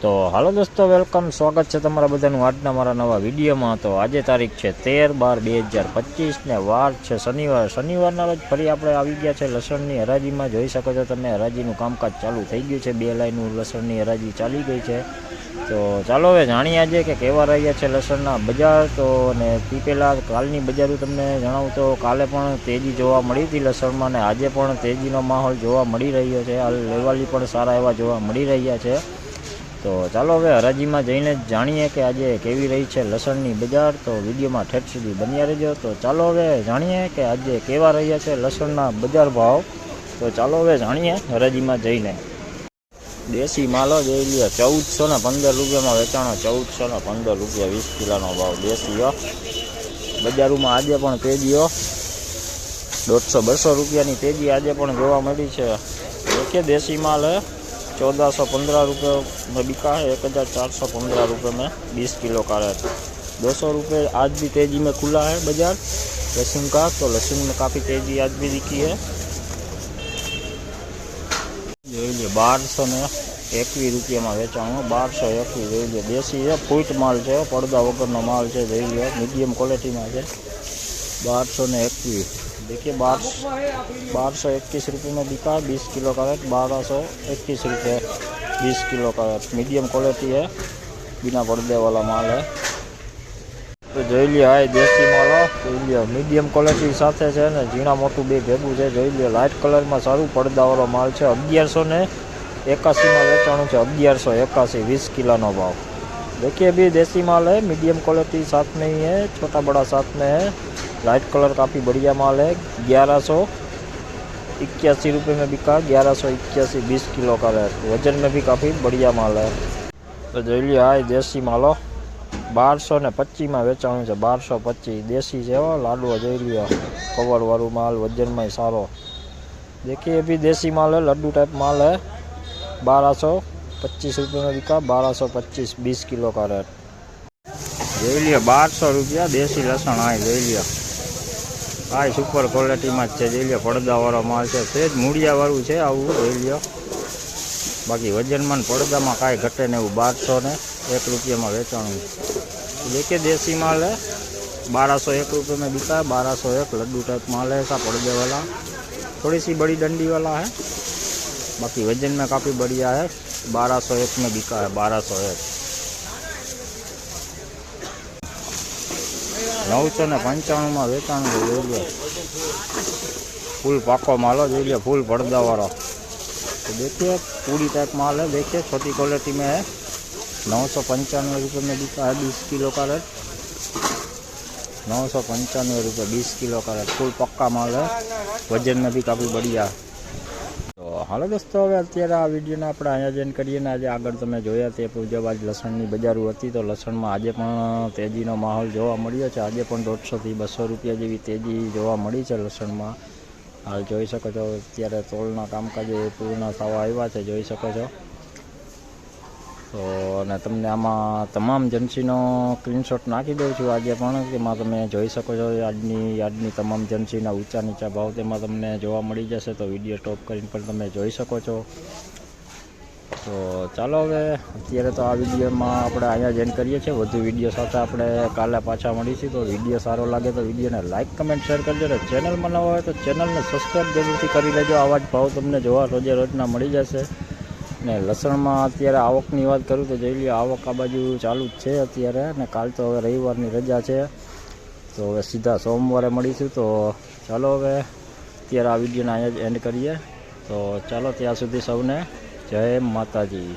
તો હાલો દોસ્તો, વેલકમ, સ્વાગત છે તમારા બધાનું આજના મારા નવા વિડીયોમાં। તો આજે તારીખ છે 13/12/2025 ને વાર છે શનિવારના રોજ ફરી આપણે આવી ગયા છે લસણની હરાજીમાં। જોઈ શકો છો તમે, હરાજીનું કામકાજ ચાલુ થઈ ગયું છે। 2 લાઈનનું લસણની હરાજી ચાલી ગઈ છે। તો ચાલો હવે જાણીએ આજે કે કેવા રહ્યા છે લસણના બજાર। તો અને તે પહેલાં કાલની બજાર તમને જણાવું તો કાલે પણ તેજી જોવા મળી હતી લસણમાં, ને આજે પણ તેજીનો માહોલ જોવા મળી રહ્યો છે। હાલ લેવાલી પણ સારા એવા જોવા મળી રહ્યા છે। તો ચાલો હવે હરાજીમાં જઈને જાણીએ કે આજે કેવી રહી છે લસણની બજાર। તો વિડીયોમાં ઠેઠ સુધી બન્યા રહેજો। તો ચાલો હવે જાણીએ કે આજે કેવા રહ્યા છે લસણના બજાર ભાવ। તો ચાલો હવે જાણીએ હરાજીમાં જઈને। દેશી માલો જોઈ લ્યો, 1415 રૂપિયામાં વેચાણો, 1415 રૂપિયા 20 કિલોનો ભાવ દેશીઓ। બજારોમાં આજે પણ તેજીઓ 150-200 રૂપિયાની તેજી આજે પણ જોવા મળી છે। देखिए देसी माल है 1415 रुपये में बिका है, 1415 रुपये में 20 किलो का रेट। 200 रुपये आज भी तेज़ी में खुला है बाजार लहसुन का। तो लहसुन में काफ़ी तेज़ी आज भी दिखी है। जो लीजिए 1221 रुपये में वेचाणो, 1221 जो लीजिए देसी है, फूट माल है, પડદા વગરનો માલ છે। જોઈ લો મીડિયમ ક્વોલિટીમાં છે, 1221। देखिए 1221 रुपये में बिका है 20 किलो का रेट, 1221 रुपये 20 किलो का रेट। मीडियम क्वालिटी है, बिना पर्दे वाला माल है। तो જોઈ લ્યો આ દેશી માલો, જોઈ લ્યો મીડિયમ ક્વોલિટી સાથે છે ને ઝીણા મોટું બે ભેગું છે। જોઈ લ્યો લાઇટ કલરમાં સારું પડદાવાળો માલ છે। 1181 में વેચાણું છે, 1181 20 किलो भाव। देखिए अभी देसी माल है, मीडियम क्वालिटी साथ में ही है, छोटा बड़ा साथ में है। लाइट कलर काफ़ी बढ़िया माल है। 1181 रुपये में बिका, 1181 20 किलो का रेट। वजन में भी काफ़ी बढ़िया माल है। तो જોઈ લ્યો આ દેશી માલો 1225 में વેચાણું છે, 1225 देसी है। लाडवा જોઈ લ્યો कवर वालू माल, वजन में सारो। देखिए अभी देसी माल है, लड्डू टाइप माल है। 1225 रुपये में बिका, 1225 20 किलो का रेट। જોઈ લ્યો 1200 रुपया देसी लसण। आ જોઈ લ્યો આ સુપર ક્વોલિટીમાં જ છે। જોઈ લ્યો પડદાવાળો માલ છે, સેજ મૂળિયાવાળું છે આવું। જોઈ લ્યો બાકી વજનમાં પડદામાં કાંઈ ઘટે ને એવું। 1201 रुपये में વેચાણું। देखिए देसी माल है, 1201 रुपये में बिका है, 1201 लड्डू टाइप माल है ऐसा पर्दे वाला, थोड़ी सी बड़ी डंडी वाला है। बाकी वजन में काफ़ी बढ़िया है। 1201 में बिका है, 1201। 995 में વેચાણું। જોઈ લો फुल पाको माल हो, જોઈ લો फुल पर्दा वाला। तो देखिए पूरी टाइप माल है, देखिए छोटी क्वालिटी में है। 995 रुपये में बिका है, 20 किलो का रेट। 995 रुपये 20 किलो का रेट। फुल पक्का माल है, वजन में भी काफ़ी बढ़िया है। तो हालो दोस्तों, હવે અત્યારે આ વિડીયોને આપણે અહીંયા જ એન્ડ કરીએ ને। આજે આગળ તમે જોયા તે મુજબ આજ લસણની બજારો હતી। તો લસણમાં આજે પણ તેજીનો માહોલ જોવા મળ્યો છે। આજે પણ 150 થી 200 રૂપિયા જેવી તેજી જોવા મળી છે લસણમાં। હાલ જોઈ શકો છો અત્યારે તોલના કામકાજે પૂર્ણ થવા આવ્યા છે, જોઈ શકો છો। તો અને તમને આમાં તમામ એજન્સીનો સ્ક્રીનશોટ નાખી દઉં છું આજે પણ, તેમાં તમે જોઈ શકો છો આજની તમામ એજન્સીના ઊંચા નીચા ભાવ તેમાં તમને જોવા મળી જશે। તો વિડીયો સ્ટોપ કરીને પણ તમે જોઈ શકો છો। તો ચાલો હવે અત્યારે તો આ વિડીયોમાં આપણે અહીંયા જ એન્ડ કરીએ છીએ। વધુ વિડીયો સાથે આપણે કાલે પાછા મળીશું। તો વિડીયો સારો લાગે તો વિડીયોને લાઇક કમેન્ટ શેર કરજો, અને ચેનલમાં નવા હોય તો ચેનલને સબસ્ક્રાઈબ જરૂરથી કરી લેજો। આવા જ ભાવ તમને જોવા રોજે રોજના મળી જશે। ને લસણમાં અત્યારે આવકની વાત કરું તો જોઈ લો આવક આ બાજુ ચાલુ જ છે અત્યારે। ને કાલ તો હવે રવિવારની રજા છે, તો હવે સીધા સોમવારે મળીશું। તો ચાલો હવે અત્યારે આ વિડીયોને અહીંયા જ એન્ડ કરીએ। તો ચાલો ત્યાં સુધી સૌને જય માતાજી।